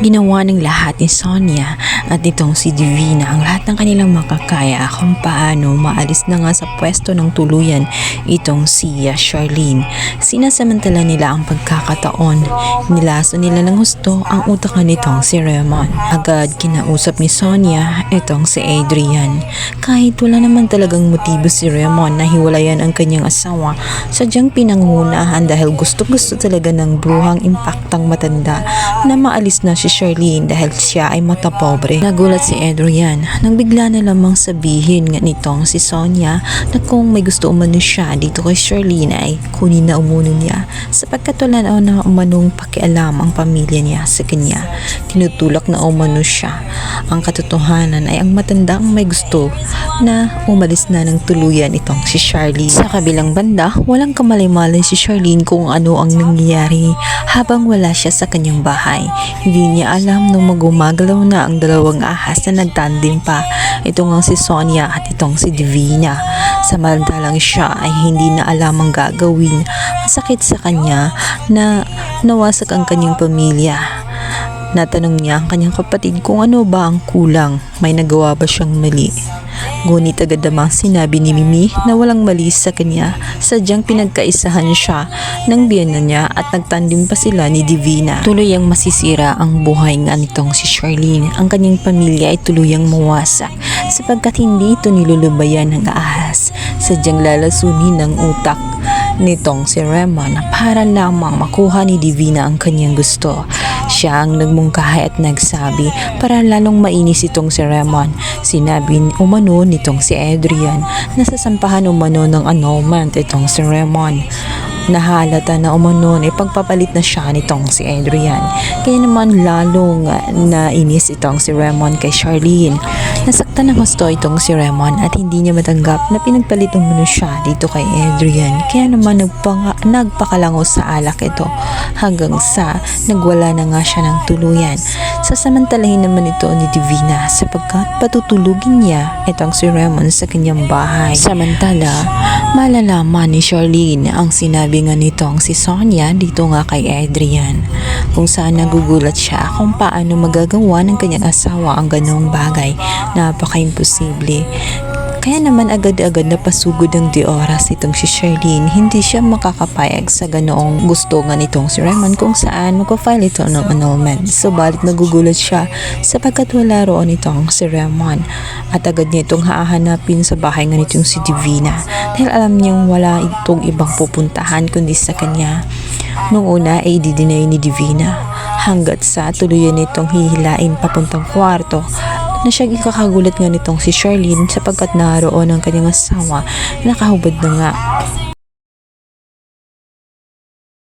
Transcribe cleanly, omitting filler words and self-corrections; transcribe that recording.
Ginawa ng lahat ni Sonia at itong si Divina ang lahat ng kanilang makakaya kung paano maalis na nga sa pwesto ng tuluyan itong si Charlene. Sinasamantala nila ang pagkakataon. Nilaso nila ng gusto ang utak nitong si Raymond. Agad kinausap ni Sonia itong si Adrian. Kahit wala naman talagang motibo si Raymond na hiwalayan ang kanyang asawa, sadyang pinangunahan dahil gusto talaga ng bruhang impaktang matanda na maalis na si Charlene dahil siya ay mata pobre. Nagulat si Adrian nang bigla na lamang sabihin nga nitong si Sonia na kung may gusto umano siya dito kay Charlene ay kunin na umuno niya sapagkat wala na umanong pakialam ang pamilya niya sa kanya. Tinutulak na umano siya. Ang katotohanan ay ang matanda ang may gusto na umalis na ng tuluyan itong si Charlene. Sa kabilang banda, walang kamalay-malay si Charlene kung ano ang nangyayari habang wala siya sa kanyang bahay. Hindi niya alam nung magumagalaw na ang dalawang ahas na nagtandem pa. Ito nga si Sonia at itong si Divina. Samantalang siya ay hindi na alam ang gagawin. Masakit sa kanya na nawasak ang kanyang pamilya. Natanong niya ang kanyang kapatid kung ano ba ang kulang, may nagawa ba siyang mali. Ngunit agad namang sinabi ni Mimi na walang mali sa kanya, sadyang pinagkaisahan siya ng biyana niya at nagtandim pa sila ni Divina. Tuluyang masisira ang buhay nga nitong si Charlene. Ang kanyang pamilya ay tuluyang mawasak sapagkat hindi ito nilulubayan ng ahas. Sadyang lalasunin ng utak nitong si Raymond para lamang makuha ni Divina ang kanyang gusto. Siya ang nagmungkahi at nagsabi para lalong mainis itong si Raymond. Sinabi umano nitong si Adrian na sasampahan umano ng annulment itong si Raymond. Nahalata na umano na ipagpapalit na siya nitong si Adrian. Kaya naman lalong nainis itong si Raymond kay Charlene. Nasaktan ng gusto itong si Raymond at hindi niya matanggap na pinagpalit umano siya dito kay Adrian. Kaya naman nagpakalango sa alak ito hanggang sa nagwala na nga siya ng tuluyan. Sasamantalahin naman ito ni Divina sapagkat patutulugin niya itong si Raymond sa kanyang bahay. Samantala, malalaman ni Charlene ang sinabi nga nitong si Sonia dito nga kay Adrian, kung saan nagugulat siya kung paano magagawa ng kanyang asawa ang ganong bagay. Napaka-imposible. Kaya naman agad-agad napasugod ng di oras itong si Charlene. Hindi siya makakapayag sa ganoong gusto nga nitong si Raymond kung saan magpa-file ito ng annulment. Subalit nagugulat siya sapagkat wala roon itong si Raymond at agad niya itong hahanapin sa bahay nga nitong si Divina dahil alam niyang wala itong ibang pupuntahan kundi sa kanya. Nung una ay i-deny ni Divina hanggat sa tuluyan nitong hihilain papuntang kwarto na siya ikakagulat nga nitong si Charlene sapagkat naroon ang kanyang asawa, nakahubad na nga.